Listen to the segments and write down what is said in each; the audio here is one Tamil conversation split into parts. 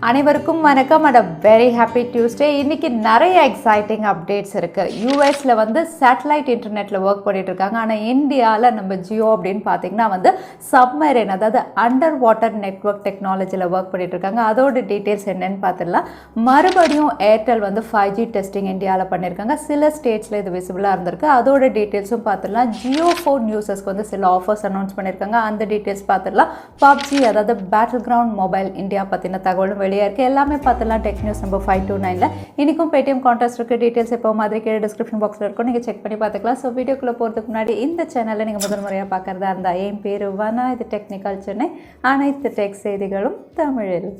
அனைவருக்கும் வணக்கம் அண்ட் வெரி ஹாப்பி டியூஸ்டே. இன்றைக்கி நிறைய எக்ஸைட்டிங் அப்டேட்ஸ் இருக்குது. யூஎஸில் வந்து சேட்டலைட் இன்டர்நெட்டில் ஒர்க் பண்ணிட்டு இருக்காங்க. ஆனால் இந்தியாவில் நம்ம ஜியோ அப்படின்னு பார்த்தீங்கன்னா வந்து சப்மரைன், அதாவது அண்டர் வாட்டர் நெட்வொர்க் டெக்னாலஜியில் ஒர்க் பண்ணிட்டு இருக்காங்க. அதோட டீட்டெயில்ஸ் என்னென்னு பார்த்துடலாம். மறுபடியும் ஏர்டெல் வந்து 5G டெஸ்டிங் இந்தியாவில் பண்ணியிருக்காங்க. சில ஸ்டேட்ஸில் இது விசிபிளாக இருந்திருக்கு. அதோட டீட்டெயில்ஸும் பார்த்துடலாம். ஜியோ ஃபோன் யூசர்ஸ்க்கு வந்து சில ஆஃபர்ஸ் அனௌன்ஸ் பண்ணியிருக்காங்க. அந்த டீட்டெயில்ஸ் பார்த்துடலாம். பப்ஜி, அதாவது பேட்டில் கிரவுண்ட் மொபைல் இந்தியா பற்றின தகவலும் வெளியே இருக்குது. எல்லாமே பார்த்துலாம் டெக் நியூஸ் நம்பர் 529ல. இன்றைக்கும் பேடிஎம் கான்டெஸ்ட் இருக்குது. டீட்டெயில்ஸ் எப்போ மாதிரி கீழே டிஸ்கிரிப்ஷன் பாக்ஸில் இருக்கும், நீங்கள் செக் பண்ணி பார்த்துக்கலாம். ஸோ வீடியோக்குள்ளே போகிறதுக்கு முன்னாடி இந்த சேனலில் நீங்கள் முதல் முறையாக பார்க்குறதா இருந்தால் என் பேர் வனா, இது டெக்னிக்கல் சென்னை, அனைத்து டெக் செய்திகளும் தமிழில்.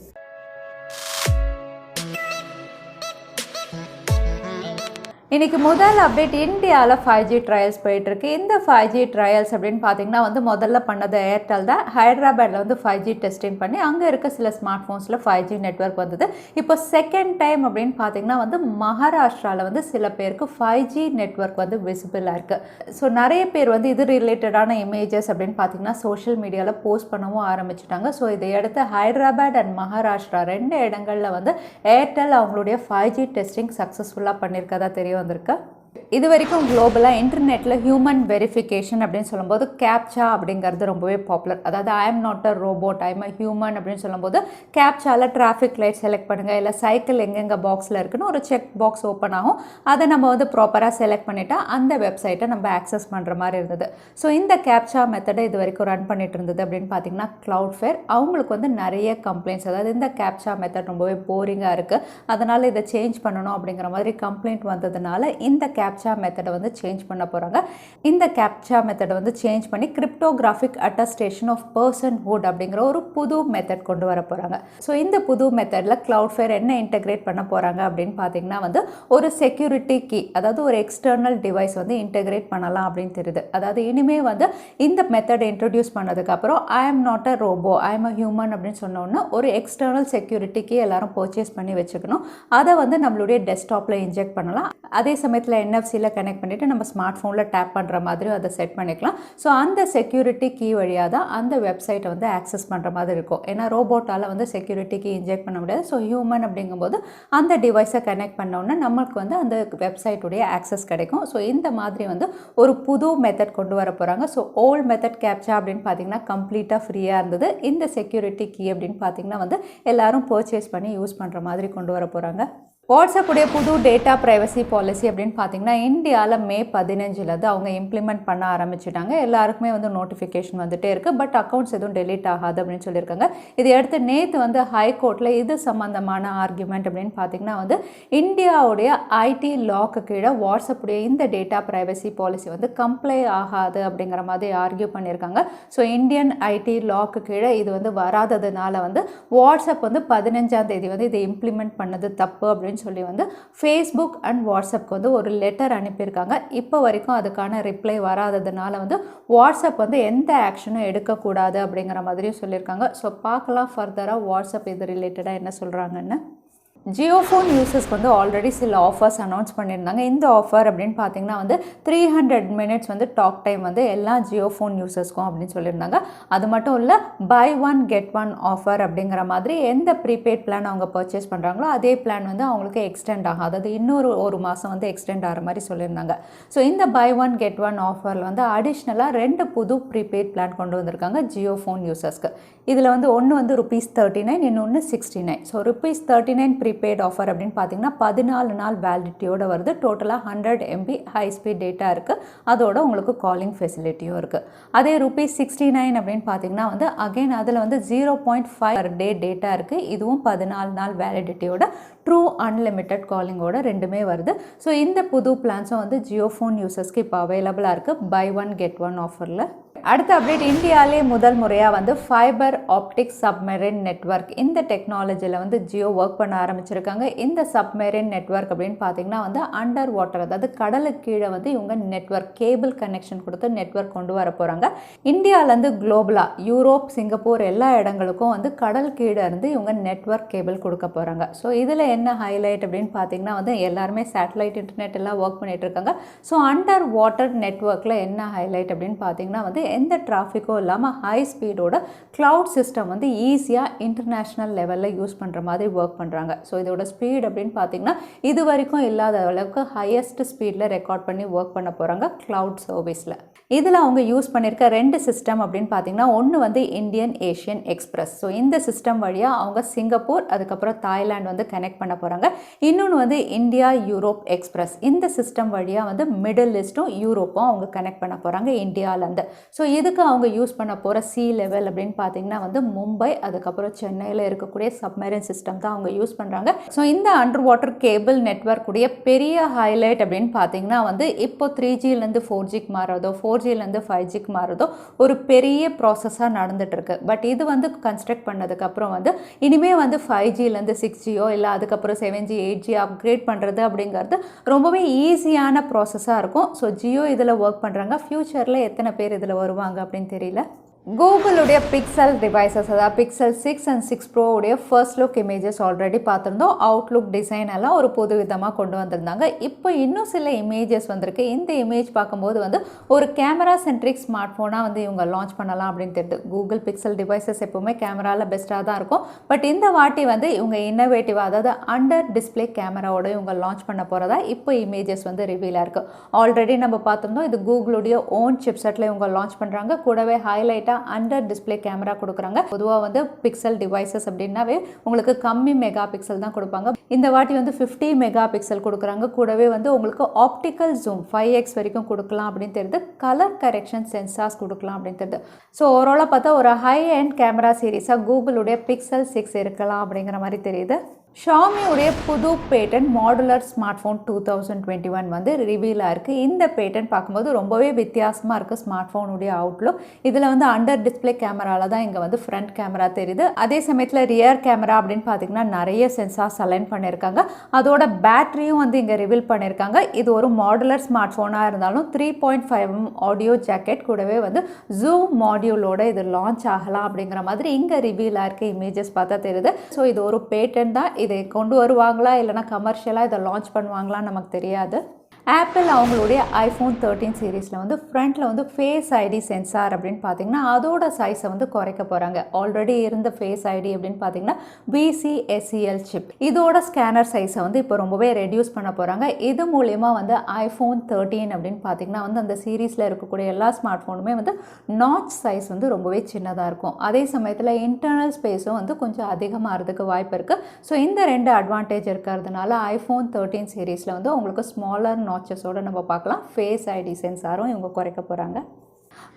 இன்றைக்கி முதல் அப்டேட், இந்தியாவில் 5G ட்ரையல்ஸ் போயிட்டுருக்கு. இந்த 5G ட்ரையல்ஸ் அப்படின்னு பார்த்தீங்கன்னா வந்து முதல்ல பண்ணது ஏர்டெல் தான். ஹைதராபாத்தில் வந்து 5G டெஸ்டிங் பண்ணி அங்கே இருக்க சில ஸ்மார்ட் ஃபோன்ஸில் 5G நெட்வொர்க் வந்தது. இப்போ செகண்ட் டைம் அப்படின்னு பார்த்தீங்கன்னா வந்து மகாராஷ்டிராவில் வந்து சில பேருக்கு 5G நெட்வொர்க் வந்து விசிபிளாக இருக்குது. ஸோ நிறைய பேர் வந்து இது ரிலேட்டடான இமேஜஸ் அப்படின்னு பார்த்தீங்கன்னா சோஷியல் மீடியாவில் போஸ்ட் பண்ணவும் ஆரம்பிச்சிட்டாங்க. ஸோ இதையடுத்து ஹைதராபாத் அண்ட் மகாராஷ்டிரா ரெண்டு இடங்களில் வந்து ஏர்டெல் அவங்களுடைய 5G டெஸ்டிங் சக்ஸஸ்ஃபுல்லாக பண்ணியிருக்கதா தெரிய வந்திருக்கு. இது வரைக்கும் குளோபலாக இன்டர்நெட்டில் ஹியூமன் வெரிஃபிகேஷன் அப்படின்னு சொல்லும்போது கேப்சா அப்படிங்கிறது ரொம்பவே பாப்புலர். அதாவது ஐ am not a robot, I am a human அப்படின்னு சொல்லும்போது கேப்சாவில் டிராஃபிக் லைட் செலக்ட் பண்ணுங்கள், இல்லை சைக்கிள் எங்கெங்கே பாக்ஸில் இருக்குன்னு ஒரு செக் பாக்ஸ் ஓப்பன் ஆகும். அதை நம்ம வந்து ப்ராப்பராக செலக்ட் பண்ணிவிட்டா அந்த வெப்சைட்டை நம்ம ஆக்சஸ் பண்ணுற மாதிரி இருந்தது. ஸோ இந்த கேப்சா மெத்தடை இது வரைக்கும் ரன் பண்ணிட்டு இருந்தது அப்படின்னு பார்த்தீங்கன்னா Cloudflare. அவங்களுக்கு வந்து நிறைய கம்ப்ளைண்ட்ஸ், அதாவது இந்த கேப்சா மெத்தட் ரொம்பவே போரிங்காக இருக்குது, அதனால் இதை சேஞ்ச் பண்ணணும் அப்படிங்கிற மாதிரி கம்ப்ளைண்ட் வந்ததுனால இந்த கேப்சா மெத்தடை வந்து சேஞ்ச் பண்ண போகிறாங்க. இந்த கேப்சா மெத்தடை வந்து சேஞ்ச் பண்ணி கிரிப்டோகிராஃபிக் அட்டஸ்டேஷன் ஆஃப் பர்சன்ஹுட் அப்படிங்கிற ஒரு புது மெத்தட் கொண்டு வர போகிறாங்க. ஸோ இந்த புது மெத்தடில் Cloudflare என்ன இன்டெகிரேட் பண்ண போகிறாங்க அப்படின்னு பார்த்தீங்கன்னா வந்து ஒரு செக்யூரிட்டி கீ, அதாவது ஒரு எக்ஸ்டர்னல் டிவைஸ் வந்து இன்டெகிரேட் பண்ணலாம் அப்படின்னு தெரியுது. அதாவது இனிமேல் வந்து இந்த மெத்தடை இன்ட்ரடியூஸ் பண்ணதுக்கப்புறம் I am not a robot, I am a human அப்படின்னு சொன்னோன்னா ஒரு எக்ஸ்டர்னல் செக்யூரிட்டி கீ எல்லாரும் பர்ச்சேஸ் பண்ணி வச்சுக்கணும். அதை வந்து நம்மளுடைய டெஸ்க்டாப்பில் இன்ஜெக்ட் பண்ணலாம். அதே சமயத்தில் NFC-ல கனெக்ட் பண்ணிவிட்டு நம்ம ஸ்மார்ட் ஃபோனில் டேப் பண்ணுற மாதிரி அதை செட் பண்ணிக்கலாம். ஸோ அந்த செக்யூரிட்டி கீ வழியாக தான் அந்த வெப்சைட்டை வந்து ஆக்சஸ் பண்ணுற மாதிரி இருக்கும். ஏன்னா ரோபோட்டால் வந்து செக்யூரிட்டி கீ இன்ஜெக்ட் பண்ண முடியாது. ஸோ ஹியூமன் அப்படிங்கும்போது அந்த டிவைஸை கனெக்ட் பண்ணோன்னா நம்மளுக்கு வந்து அந்த வெப்சைட்டுடைய ஆக்சஸ் கிடைக்கும். ஸோ இந்த மாதிரி வந்து ஒரு புது மெத்தட் கொண்டு வர போகிறாங்க. ஸோ ஓல்ட் மெத்தட் கேப்சா அப்படின்னு பார்த்தீங்கன்னா கம்ப்ளீட்டாக ஃப்ரீயாக இருந்தது. இந்த செக்யூரிட்டி கீ அப்படின்னு பார்த்தீங்கன்னா வந்து எல்லாரும் பர்ச்சேஸ் பண்ணி யூஸ் பண்ணுற மாதிரி கொண்டு வர போகிறாங்க. வாட்ஸ்அப் உடைய புது டேட்டா ப்ரைவசி பாலிசி அப்படின்னு பார்த்தீங்கன்னா இந்தியாவில் மே 15 அவங்க இம்ப்ளிமெண்ட் பண்ண ஆரம்பிச்சிட்டாங்க. எல்லாருக்குமே வந்து நோட்டிஃபிகேஷன் வந்துட்டே இருக்குது. பட் அக்கௌண்ட்ஸ் எதுவும் டெலீட் ஆகாது அப்படின்னு சொல்லியிருக்காங்க. இதை அடுத்து நேற்று வந்து ஹைகோர்ட்டில் இது சம்மந்தமான ஆர்குமெண்ட் அப்படின்னு பார்த்தீங்கன்னா வந்து இந்தியாவுடைய ஐடி லாக்கு கீழே வாட்ஸ்அப் உடைய இந்த டேட்டா ப்ரைவசி பாலிசி வந்து கம்ப்ளை ஆகாது அப்படிங்கிற மாதிரி ஆர்கியூ பண்ணியிருக்காங்க. ஸோ இந்தியன் ஐடி லாக்கு கீழே இது வந்து வராததுனால வந்து வாட்ஸ்அப் வந்து 15 வந்து இதை இம்ப்ளிமெண்ட் பண்ணது தப்பு அப்படின்னு சொல்லி வந்து ஃபேஸ்புக் அண்ட் வாட்ஸ்அப்க்கு வந்து ஒரு லெட்டர் அனுப்பியிருக்காங்க. இப்போ வரைக்கும் அதுக்கான ரிப்ளை வராததுனால வந்து வாட்ஸ்அப் வந்து எந்த ஆக்ஷனும் எடுக்கக்கூடாது அப்படிங்கிற மாதிரியும் சொல்லியிருக்காங்க. ஸோ பார்க்கலாம் ஃபர்தராக வாட்ஸ்அப் இது ரிலேட்டடாக என்ன சொல்கிறாங்கன்னு. ஜியோ ஃபோன் யூசர்ஸ்க்கு வந்து ஆல்ரெடி சில ஆஃபர்ஸ் அனௌன்ஸ் பண்ணியிருந்தாங்க. இந்த ஆஃபர் அப்படின்னு பார்த்தீங்கன்னா வந்து 300 minutes வந்து டாக் டைம் வந்து எல்லா ஜியோ ஃபோன் யூசர்ஸ்க்கும் அப்படின்னு சொல்லியிருந்தாங்க. அது மட்டும் இல்லை, buy one get one offer அப்படிங்கிற மாதிரி எந்த ப்ரீபெய்ட் பிளான் அவங்க பர்ச்சேஸ் பண்ணுறாங்களோ அதே பிளான் வந்து அவங்களுக்கு எக்ஸ்டெண்ட் ஆகும். அதாவது இன்னொரு மாதம் வந்து எக்ஸ்டெண்ட் ஆகிற மாதிரி சொல்லியிருந்தாங்க. ஸோ இந்த பை ஒன் கெட் ஒன் ஆஃபரில் வந்து அடிஷ்னலாக 2 புது ப்ரீபெய்ட் பிளான் கொண்டு வந்திருக்காங்க ஜியோ ஃபோன் யூசர்ஸ்க்கு. இதில் வந்து ஒன்று வந்து ₹39, இன்னொன்று ₹69. ஸோ ₹39 ப்ரீபெய்ட் ஆஃபர் அப்படின்னு பார்த்தீங்கன்னா 14 நாள் வேலிடிட்டியோடு வருது. டோட்டலாக 100 MB ஹை ஸ்பீட் டேட்டா இருக்குது. அதோட உங்களுக்கு காலிங் ஃபெசிலிட்டியும் இருக்குது. அதே ₹69 அப்படின்னு பார்த்தீங்கன்னா வந்து அகைன் அதில் வந்து 0.5 டே டேட்டா இருக்குது. இதுவும் 14 நாள் வேலிடிட்டியோட ட்ரூ அன்லிமிட்டட் காலிங்கோட ரெண்டுமே வருது. ஸோ இந்த புது பிளான்ஸும் வந்து ஜியோ ஃபோன் யூசர்ஸ்க்கு இப்போ அவைலபிளாக இருக்குது பை ஒன் கெட் ஒன் ஆஃபரில். அடுத்த அப்டேட், இந்தியாவிலே முதல் முறையாக வந்து ஃபைபர் ஆப்டிக் சப்மெரின் நெட்வொர்க் இந்த டெக்னாலஜியில் வந்து ஜியோ ஒர்க் பண்ண ஆரம்பிச்சிருக்காங்க. இந்த சப்மெரின் நெட்வொர்க் அப்படின்னு பார்த்தீங்கன்னா வந்து அண்டர் வாட்டர், அதாவது கடலுக்கு கீழே வந்து இவங்க நெட்வொர்க் கேபிள் கனெக்ஷன் கொடுத்து நெட்வொர்க் கொண்டு வர போகிறாங்க. இந்தியாவிலேருந்து குளோபலாக யூரோப், சிங்கப்பூர் எல்லா இடங்களுக்கும் வந்து கடல் கீழே இருந்து இவங்க நெட்வொர்க் கேபிள் கொடுக்க போகிறாங்க. ஸோ இதில் என்ன ஹைலைட் அப்படின்னு பார்த்தீங்கன்னா வந்து எல்லாருமே சேட்டலைட் இன்டர்நெட் எல்லாம் ஒர்க் பண்ணிட்டு இருக்காங்க. ஸோ அண்டர் வாட்டர் நெட்வொர்க்கில் என்ன ஹைலைட் அப்படின்னு பார்த்தீங்கன்னா வந்து எந்த டிராஃபிக்கும் இல்லாமல் ஹை ஸ்பீடோட க்ளவுட் சிஸ்டம் வந்து ஈஸியாக இன்டர்நேஷ்னல் லெவலில் யூஸ் பண்ணுற மாதிரி ஒர்க் பண்ணுறாங்க. ஸோ இதோட ஸ்பீட் அப்படின்னு பார்த்தீங்கன்னா இது வரைக்கும் இல்லாத அளவுக்கு ஹையஸ்ட் ஸ்பீடில் ரெக்கார்ட் பண்ணி ஒர்க் பண்ண போகிறாங்க க்ளவுட் சர்வீஸில். இதில் அவங்க யூஸ் பண்ணியிருக்க 2 சிஸ்டம் அப்படின்னு பார்த்தீங்கன்னா ஒன்று வந்து இந்தியன் ஏஷியன் எக்ஸ்பிரஸ். ஸோ இந்த சிஸ்டம் வழியாக அவங்க சிங்கப்பூர் அதுக்கப்புறம் தாய்லாந்து வந்து கனெக்ட் பண்ண போகிறாங்க. இன்னொன்று வந்து இந்தியா யூரோப் எக்ஸ்பிரஸ். இந்த சிஸ்டம் வழியாக வந்து மிடில் ஈஸ்ட்டும் யூரோப்பும் அவங்க கனெக்ட் பண்ண போகிறாங்க இந்தியாவிலேருந்து. ஸோ இதுக்கு அவங்க யூஸ் பண்ண போகிற சி லெவல் அப்படின்னு பார்த்தீங்கன்னா வந்து மும்பை அதுக்கப்புறம் சென்னையில் இருக்கக்கூடிய சப்மரீன் சிஸ்டம் தான் அவங்க யூஸ் பண்ணுறாங்க. ஸோ இந்த அண்டர் வாட்டர் கேபிள் நெட்வொர்க் உடைய பெரிய ஹைலைட் அப்படின்னு பார்த்தீங்கன்னா வந்து இப்போ 3Gலேருந்து 4Gக்கு மாறுறதோ 4Gலேருந்து 5Gக்கு மாறுறதோ ஒரு பெரிய ப்ராசஸாக நடந்துட்டு இருக்கு. பட் இது வந்து கன்ஸ்ட்ரக்ட் பண்ணதுக்கப்புறம் வந்து இனிமேல் வந்து 5Gலேருந்து 6Gயோ இல்லை அதுக்கப்புறம் 7G 8G அப்கிரேட் பண்ணுறது அப்படிங்கிறது ரொம்பவே ஈஸியான ப்ராசஸாக இருக்கும். ஸோ ஜியோ இதில் ஒர்க் பண்ணுறாங்க. ஃப்யூச்சரில் எத்தனை பேர் இதில் வருவாங்க அப்படின்னு தெரியல. கூகுளுடைய பிக்சல் டிவைசஸ் அதாவது பிக்சல் 6 and 6 Pro உடைய ஃபர்ஸ்ட் லுக் இமேஜஸ் ஆல்ரெடி பார்த்துருந்தோம். அவுட்லுக் டிசைன் எல்லாம் ஒரு புது விதமாக கொண்டு வந்திருந்தாங்க. இப்போ இன்னும் சில இமேஜஸ் வந்திருக்கு. இந்த இமேஜ் பார்க்கும்போது வந்து ஒரு கேமரா சென்ட்ரிக் ஸ்மார்ட் ஃபோனாக வந்து இவங்க லான்ச் பண்ணலாம் அப்படின்னு தெரியுது. கூகுள் பிக்சல் டிவைசஸ் எப்போவுமே கேமராவில் பெஸ்ட்டாக தான் இருக்கும். பட் இந்த வாட்டி வந்து இவங்க இன்னோவேட்டிவாக அதாவது அண்டர் டிஸ்பிளே கேமராவோட இவங்க லான்ச் பண்ண போகிறதா இப்போ இமேஜஸ் வந்து ரிவீலாக இருக்குது. ஆல்ரெடி நம்ம பார்த்துருந்தோம் இது கூகுளுடைய ஓன் சிப்செட்டில் இவங்க லான்ச் பண்ணுறாங்க. கூடவே ஹைலைட்டாக அண்டர் டிஸ்பிளே கேமரா கொடுக்குறாங்க. பொதுவாக வந்து பிக்சல் டிவைசஸ் அப்படின்னாவே உங்களுக்கு கம்மி மெகா பிக்சல் தான் கொடுப்பாங்க. இந்த வாட்டி வந்து 50 மெகா பிக்சல் கொடுக்குறாங்க. கூடவே வந்து உங்களுக்கு ஆப்டிக்கல் ஜூம் 5x வரைக்கும் கொடுக்கலாம் அப்படின்னு தெரியுது. கலர் கரெக்ஷன் சென்சார்ஸ் கொடுக்கலாம் அப்படின்னு தெரியுது. ஸோ ஓவராலாக பார்த்தா ஒரு ஹை எண்ட் கேமரா சீரீஸாக கூகுளுடைய பிக்சல் 6 இருக்கலாம் அப்படிங்கிற மாதிரி தெரியுது. Xiaomi உடைய புது பேட்டன் மாடுலர் ஸ்மார்ட் ஃபோன் 2021 வந்து ரிவீலாக இருக்குது. இந்த பேட்டன் பார்க்கும்போது ரொம்பவே வித்தியாசமாக இருக்குது ஸ்மார்ட் ஃபோனுடைய அவுட்லுக். இதில் வந்து அண்டர் டிஸ்பிளே கேமராவில் தான் இங்கே வந்து ஃப்ரண்ட் கேமரா தெரியுது. அதே சமயத்தில் ரியர் கேமரா அப்படின்னு பார்த்தீங்கன்னா நிறைய சென்சார்ஸ் அலைன் பண்ணியிருக்காங்க. அதோட பேட்டரியும் வந்து இங்கே ரிவீல் பண்ணியிருக்காங்க. இது ஒரு மாடுலர் ஸ்மார்ட் ஃபோனாக இருந்தாலும் 3.5mm ஆடியோ ஜாக்கெட் கூடவே வந்து ஜூம் மாடியூலோட இது லான்ச் ஆகலாம் அப்படிங்கிற மாதிரி இங்கே ரிவீலாக இருக்க இமேஜஸ் பார்த்தா தெரியுது. ஸோ இது ஒரு பேட்டன் தான். இதை கொண்டு வருவாங்களா இல்லைனா கமர்ஷியலாக இதை லான்ச் பண்ணுவாங்களான்னு நமக்கு தெரியாது. ஆப்பிள் அவங்களுடைய ஐஃபோன் 13 சீரீஸில் வந்து ஃப்ரண்ட்டில் வந்து ஃபேஸ் ஐடி சென்சார் அப்படின்னு பார்த்தீங்கன்னா அதோட சைஸை வந்து குறைக்க போகிறாங்க. ஆல்ரெடி இருந்த ஃபேஸ் ஐடி அப்படின்னு பார்த்தீங்கன்னா BCSEL சிப் இதோட ஸ்கேனர் சைஸை வந்து இப்போ ரொம்பவே ரெடியூஸ் பண்ண போகிறாங்க. இது மூலயமா வந்து ஐஃபோன் 13 அப்படின்னு பார்த்தீங்கன்னா வந்து அந்த சீரீஸில் இருக்கக்கூடிய எல்லா ஸ்மார்ட் ஃபோனுமே வந்து நாட்ச் சைஸ் வந்து ரொம்பவே சின்னதாக இருக்கும். அதே சமயத்தில் இன்டர்னல் ஸ்பேஸும் வந்து கொஞ்சம் அதிகமாகிறதுக்கு வாய்ப்பு இருக்குது. ஸோ இந்த 2 அட்வான்டேஜ் இருக்கிறதுனால ஐஃபோன் 13 சீரீஸில் வந்து உங்களுக்கு ஸ்மாலர் நாட்சஸோட நம்ம பார்க்கலாம். ஃபேஸ் ஐடி சென்சாரும் இவங்க குறைக்க போகிறாங்க.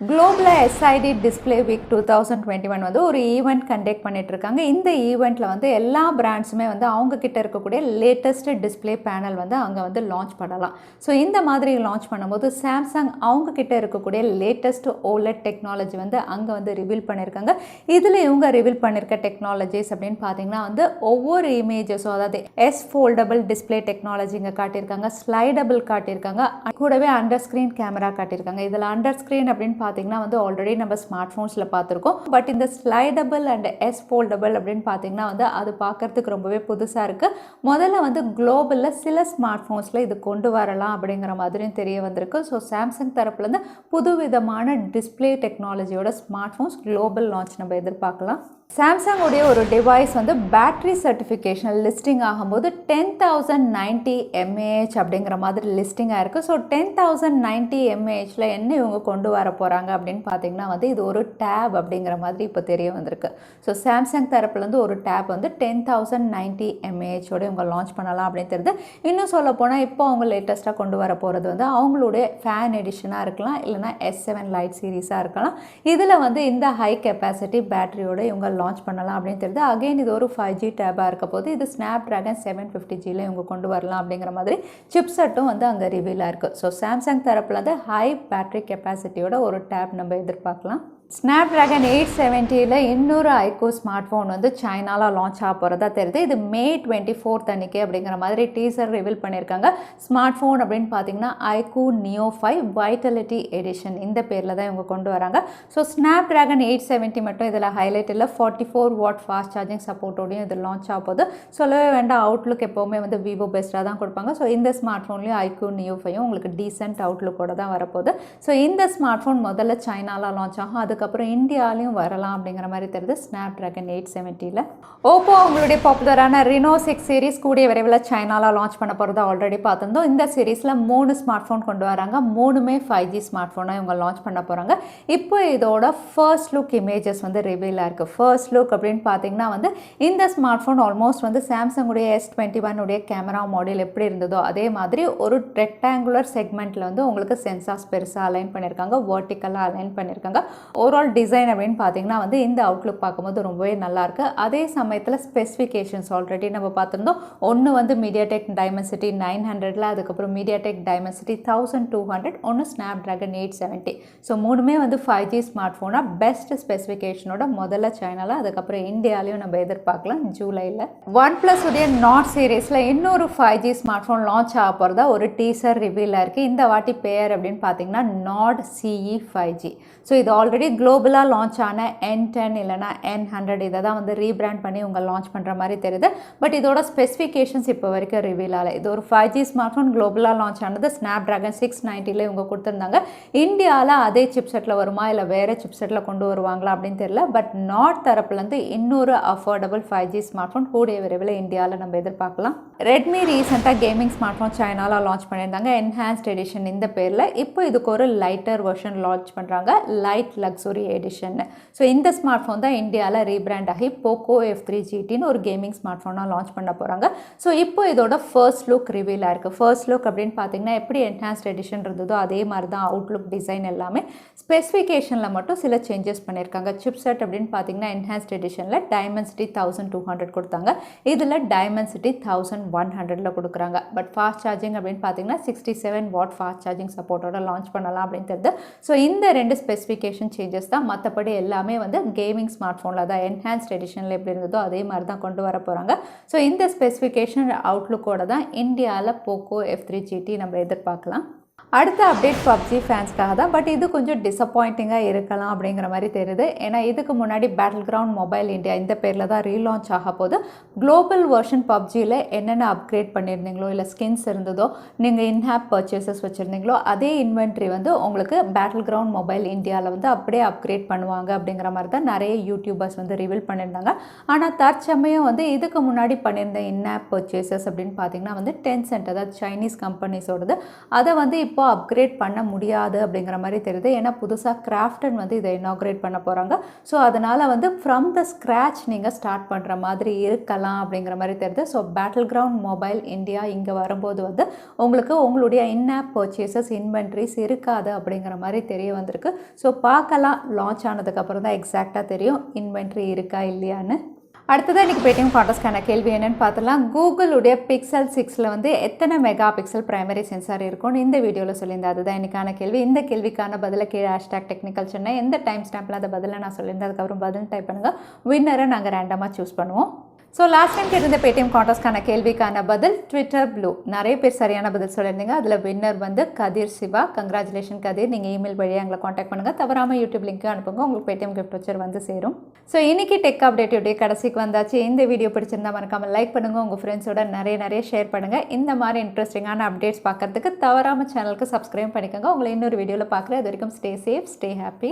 குளோபல் எஸ்ஐடி டிஸ்பிளே வீக் 2021 வந்து ஒரு ஈவெண்ட் கண்டக்ட் பண்ணிட்டு இருக்காங்க. இந்த ஈவெண்ட்டில் வந்து எல்லா பிராண்ட்ஸுமே வந்து அவங்க கிட்ட இருக்கக்கூடிய லேட்டஸ்ட் டிஸ்பிளே பேனல் வந்து அங்கே வந்து லான்ச் பண்ணலாம். ஸோ இந்த மாதிரி லான்ச் பண்ணும்போது சாம்சங் அவங்க கிட்ட இருக்கக்கூடிய லேட்டஸ்ட் OLED டெக்னாலஜி வந்து அங்கே வந்து ரிவீல் பண்ணியிருக்காங்க. இதில் இவங்க ரிவீல் பண்ணியிருக்க டெக்னாலஜிஸ் அப்படின்னு பார்த்தீங்கன்னா வந்து ஒவ்வொரு இமேஜஸும் அதாவது ஃபோல்டபிள் டிஸ்பிளே டெக்னாலஜி இங்கே காட்டியிருக்காங்க, ஸ்லைடபிள் காட்டியிருக்காங்க, கூடவே அண்டர் ஸ்க்ரீன் கேமரா காட்டியிருக்காங்க. இதில் அண்டர் ஸ்க்ரீன் அப்படின்னு பார்த்தீங்கன்னா வந்து ஆல்ரெடி நம்ம ஸ்மார்ட் ஃபோன்ஸில் பார்த்துருக்கோம். பட் இந்த ஸ்லைடபிள் அண்ட் ஃபோல்டபிள் அப்படின்னு பார்த்தீங்கன்னா வந்து அது பார்க்கறதுக்கு ரொம்பவே புதுசாக இருக்குது. முதல்ல வந்து குளோபலில் சில ஸ்மார்ட் ஃபோன்ஸில் இது கொண்டு வரலாம் அப்படிங்கிற மாதிரியும் தெரிய வந்திருக்கு. ஸோ சாம்சங் தரப்புலேருந்து புதுவிதமான டிஸ்பிளே டெக்னாலஜியோட ஸ்மார்ட் ஃபோன்ஸ் குளோபல் லான்ச் நம்ம எதிர்பார்க்கலாம். சாம்சங் உடைய ஒரு டிவைஸ் வந்து பேட்டரி சர்டிஃபிகேஷன் லிஸ்டிங் ஆகும்போது 10,090 mAh அப்படிங்கிற மாதிரி லிஸ்டிங் ஆயிருக்கு. ஸோ 10,090 mAhல என்ன இவங்க கொண்டு வர போகிறாங்க அப்படின்னு பார்த்தீங்கன்னா வந்து இது ஒரு டேப் அப்படிங்கிற மாதிரி இப்போ தெரிய வந்திருக்கு. ஸோ சாம்சங் தரப்புலேருந்து ஒரு டேப் வந்து 10,090 mAhோட இவங்க லான்ச் பண்ணலாம் அப்படின்னு தெரியுது. இன்னும் சொல்ல போனால் இப்போ அவங்க லேட்டஸ்ட்டாக கொண்டு வர போகிறது வந்து அவங்களுடைய ஃபேன் எடிஷனாக இருக்கலாம், இல்லைனா S7 லைட் சீரீஸாக இருக்கலாம். இதில் வந்து இந்த ஹை கெப்பாசிட்டி பேட்டரியோட இவங்க லான்ச் பண்ணலாம் அப்படின்னு தெரியுது. அகைன் இது ஒரு 5G டேபாக இருக்க போது இது ஸ்னாப்டிராகன் 750Gல இவங்க கொண்டு வரலாம் அப்படிங்கிற மாதிரி சிப்செட்டும் வந்து அங்கே ரிவீலாக இருக்குது. ஸோ சாம்சங் தரப்புல வந்து ஹை பேட்டரி கெப்பாசிட்டியோட ஒரு டேப் நம்ம எதிர்பார்க்கலாம். Snapdragon 870ல இன்னொரு iQOO ஸ்மார்ட் ஃபோன் வந்து சைனால லான்ச் ஆக போகிறதா தெரியுது. இது மே 24 அன்னைக்கு அப்படிங்கிற மாதிரி டீசர் ரிவீல் பண்ணியிருக்காங்க. ஸ்மார்ட் ஃபோன் அப்படின்னு பார்த்தீங்கன்னா iQOO Newoffer Vitality எடிஷன் இந்த பேரில் தான் இவங்க கொண்டு வராங்க. ஸோ Snapdragon 870 மட்டும் இதில் ஹைலைட் இல்லை, 44 வாட் ஃபாஸ்ட் சார்ஜிங் சப்போர்ட்டோடையும் இது லான்ச் ஆக போகுது. சொல்லவே வேண்டாம், அவுட்லுக் எப்போவுமே வந்து விவோ பெஸ்ட்டாக தான் கொடுப்பாங்க. ஸோ இந்த ஸ்மார்ட் ஃபோன்லேயும் iQOO Newofferயும் உங்களுக்கு டீசென்ட் அவுட்லுக்கோட தான் வரப்போகுது. ஸோ இந்த ஸ்மார்ட் ஃபோன் முதல்ல சைனால லான்ச் ஆகும், அதுக்கப்புறம் இந்தியாலையும் வரலாம் அப்படிங்கிற மாதிரி தெரியுது. Snapdragon 870ல Oppo அவங்களுடைய பாப்புலரான Reno 6 சீரிஸ் கூடிய விரைவில் சைனால லான்ச் பண்ண போகிறத ஆல்ரெடி பார்த்துருந்தோம். இந்த சீரீஸில் 3 ஸ்மார்ட் ஃபோன் கொண்டு வராங்க. 3மே 5G ஸ்மார்ட் ஃபோனாக இவங்க லான்ச் பண்ண போகிறாங்க. இப்போ இதோட ஃபர்ஸ்ட் லுக் இமேஜஸ் வந்து ரிவீல் ஆயிருக்கு. ஃபர்ஸ்ட் லுக் அப்படின்னு பார்த்தீங்கன்னா வந்து இந்த ஸ்மார்ட் ஃபோன் ஆல்மோஸ்ட் வந்து சாம்சங்குடைய S21 உடைய கேமரா மாடல் எப்படி இருந்ததோ அதே மாதிரி ஒரு ரெக்டாங்குலர் செக்மெண்ட்டில் வந்து உங்களுக்கு சென்சார்ஸ் பெருசாக அலைன் பண்ணியிருக்காங்க, வெர்டிக்கலாக அலைன் பண்ணியிருக்காங்க. ஓவரால் டிசைன் அப்படின்னு பார்த்தீங்கன்னா வந்து இந்த அவுட்லுக் பார்க்கும்போது ரொம்பவே நல்லாயிருக்கு. அதே சமயத்தில் ஸ்பெசிஃபிகேஷன்ஸ் ஆல்ரெடி நம்ம பார்த்துருந்தோம். ஒன்று வந்து MediaTek Dimensity 900ல, அதுக்கப்புறம் MediaTek Dimensity 1200, ஒன்று Snapdragon 870. ஸோ 3மே வந்து 5G ஸ்மார்ட் ஃபோனாக பெஸ்ட் ஸ்பெசிஃபிகேஷனோட முதல்ல சைனால, அதுக்கப்புறம் இந்தியாலையும் நம்ம எதிர்பார்க்கலாம் ஜூலையில். OnePlus உடைய நாட் சீரீஸில் இன்னொரு 5G ஸ்மார்ட் ஃபோன் லான்ச் ஆக போகிறதா ஒரு டீசர் ரிவீலாக இருக்குது. இந்த வாட்டி பேர் அப்படின்னு பார்த்தீங்கன்னா நாட் CE 5G. ஸோ இது ஆல்ரெடி குளோபலாக லான்ச் ஆன N10 இல்லைனா N100 இதை தான் வந்து ரீபிராண்ட் பண்ணி உங்கள் லான்ச் பண்ணுற மாதிரி தெரியுது. பட் இதோட ஸ்பெசிஃபிகேஷன்ஸ் இப்போ வரைக்கும் ரிவீல் ஆகலை. இது ஒரு 5G ஸ்மார்ட் ஃபோன் குளோபலாக லான்ச் ஆனது Snapdragon 690ல இவங்க கொடுத்துருந்தாங்க. இந்தியாவில் அதே சிப்செட்டில் வருமா இல்லை வேறு சிப்செட்டில் கொண்டு வருவாங்களா அப்படின்னு தெரியல. பட் நாட் தரப்புலேருந்து இன்னொரு அஃபோர்டபுள் 5G ஸ்மார்ட் ஃபோன் கூடிய விரைவில் இந்தியாவில் நம்ம எதிர்பார்க்கலாம். ரெட்மி ரீசெண்டாக கேமிங் ஸ்மார்ட் ஃபோன் சைனாவில் லான்ச் பண்ணியிருந்தாங்க, என்ஹான்ஸ்ட் எடிஷன் இந்த பேரில். இப்போ இதுக்கு ஒரு லைட்டர் வெர்ஷன் லான்ச் பண்ணுறாங்க, லைட் லக்ஸுரி எடிஷன். ஸோ இந்த ஸ்மார்ட் ஃபோன் தான் இந்தியாவில் ரீபிராண்ட் ஆகி Poco F3 Gtன்னு ஒரு கேமிங் ஸ்மார்ட் ஃபோனாக லான்ச் பண்ண போகிறாங்க. ஸோ இப்போ இதோட ஃபர்ஸ்ட் லுக் ரிவீல் ஆயிருக்கு. ஃபர்ஸ்ட் லுக் அப்படின்னு பார்த்தீங்கன்னா எப்படி என்ஹான்ஸ்ட் எடிஷன் இருந்ததோ அதே மாதிரி தான் அவுட்லுக் டிசைன் எல்லாமே. ஸ்பெசிஃபிகேஷனில் மட்டும் சில சேஞ்சஸ் பண்ணியிருக்காங்க. சிப்செட் அப்படின்னு பார்த்தீங்கன்னா என்ஹான்ஸ்ட் எடிஷனில் Dimensity 1200 கொடுத்தாங்க, இதில் Dimensity 1100ல கொடுக்குறாங்க. பட் ஃபாஸ்ட் சார்ஜிங் அப்படின்னு பார்த்தீங்கன்னா 67 வாட் ஃபாஸ்ட் சார்ஜிங் சப்போர்ட்டோட லான்ச் பண்ணலாம் அப்படின்னு தெரியுது. ஸோ இந்த ரெண்டு ஸ்பெசிஃபிகேஷன் சேஞ்சஸ் தான். மற்றபடி எல்லாமே வந்து கேமிங் ஸ்மார்ட் ஃபோனில் தான் என்ஹான்ஸ்ட் எடிஷனில் எப்படி இருந்ததோ அதே மாதிரி தான் கொண்டு வர போகிறாங்க. ஸோ இந்த ஸ்பெசிஃபிகேஷன் அவுட்லுக்கோட தான் இந்தியாவில் Poco F3 GT நம்ம எதிர்பார்க்கலாம். அடுத்த அப்டேட் பப்ஜி ஃபேன்ஸ்க்காக தான். பட் இது கொஞ்சம் டிசப்பாயிண்டிங்காக இருக்கலாம் அப்படிங்கிற மாதிரி தெரியுது. ஏன்னா இதுக்கு முன்னாடி Battleground மொபைல் இந்தியா இந்த பேரில் தான் ரீலான்ச் ஆக போது. குளோபல் வெர்ஷன் பப்ஜியில் என்னென்ன அப்கிரேட் பண்ணியிருந்தீங்களோ இல்லை ஸ்கின்ஸ் இருந்ததோ, நீங்கள் இன்ஹாப் பர்ச்சேசஸ் வச்சுருந்தீங்களோ அதே இன்வென்ட்ரி வந்து உங்களுக்கு Battleground மொபைல் இந்தியாவில் வந்து அப்படியே அப்கிரேட் பண்ணுவாங்க அப்படிங்கிற மாதிரி தான் நிறைய யூடியூபர்ஸ் வந்து ரிவீல் பண்ணியிருந்தாங்க. ஆனால் தற்சமயம் வந்து இதுக்கு முன்னாடி பண்ணியிருந்த இன்ஹாப் பர்ச்சேசஸ் அப்படின்னு பார்த்தீங்கன்னா வந்து Tencent, அதாவது சைனீஸ் கம்பெனிஸோடது, அதை வந்து இப்போ அப்கிரேட் பண்ண முடியாது அப்படிங்கிற மாதிரி தெரியுது. ஏன்னா புதுசாக கிராஃப்டன் வந்து இதை இனாக்ரேட் பண்ண போகிறாங்க. ஸோ அதனால் வந்து ஃப்ரம் த ஸ்க்ராச் நீங்கள் ஸ்டார்ட் பண்ணுற மாதிரி இருக்கலாம் அப்படிங்கிற மாதிரி தெரியுது. ஸோ Battleground மொபைல் இந்தியா இங்கே வரும்போது வந்து உங்களுக்கு உங்களுடைய இன்ஆப் பர்ச்சேசஸ் இன்வென்ட்ரிஸ் இருக்காது அப்படிங்கிற மாதிரி தெரிய வந்திருக்கு. ஸோ பார்க்கலாம், லான்ச் ஆனதுக்கப்புறம் தான் எக்ஸாக்டாக தெரியும் இன்வென்ட்ரி இருக்கா இல்லையான்னு. அடுத்ததாக இன்றைக்கி பேடிஎம் கான்டெஸ்ட்கான கேள்வி என்னென்னு பார்த்துலாம். கூகுளுடைய Pixel 6ல் வந்து எத்தனை மெகா பிக்சல் பிரைமரி சென்சார் இருக்கும்னு இந்த வீடியோவில் சொல்லியிருந்தேன். அதுதான் இன்றைக்கான கேள்வி. இந்த கேள்விக்கான பதிலை கீழே #technicalchennai எந்த டைம் ஸ்டாம்பில் அந்த பதிலை நான் சொல்லியிருந்தேன் அதுக்கப்புறம் பதில் டைப் பண்ணுங்கள். வின்னரை நாங்கள் ரேண்டமாக சூஸ் பண்ணுவோம். ஸோ லாஸ்ட் டைம் கேட்டிருந்த பேடிஎம் கான்டெஸ்ட்கான கேள்விக்கான பதில் ட்விட்டர் ப்ளூ. நிறைய பேர் சரியான பதில் சொல்லியிருந்தீங்க. அதில் வின்னர் வந்து கதிர் சிவா. கங்க்ராச்சுலேஷன் கதிர். நீங்கள் இமெயில் வழியாக எங்களை காண்டாக்ட் பண்ணுங்கள். தவறாமல் யூடியூப் லிங்க்கு அனுப்புங்க, உங்களுக்கு பேடிஎம் கிஃப்ட் வச்சர் வந்து சேரும். ஸோ இன்றைக்கி டெக் அப்டேட்டுடைய கடைசிக்கு வந்தாச்சு. இந்த வீடியோ பிடிச்சிருந்தா மறக்காமல் லைக் பண்ணுங்கள், உங்கள் ஃப்ரெண்ட்ஸோட நிறைய ஷேர் பண்ணுங்கள். இந்த மாதிரி இன்ட்ரெஸ்டிங்கான அப்டேட்ஸ் பார்க்கறதுக்கு தவறாமல் சேனலுக்கு சப்ஸ்கிரைப் பண்ணிக்கோங்க. உங்களை இன்னொரு வீடியோவில் பார்க்குறேன். அது வரைக்கும் ஸ்டே சேஃப், ஸ்டே ஹாப்பி.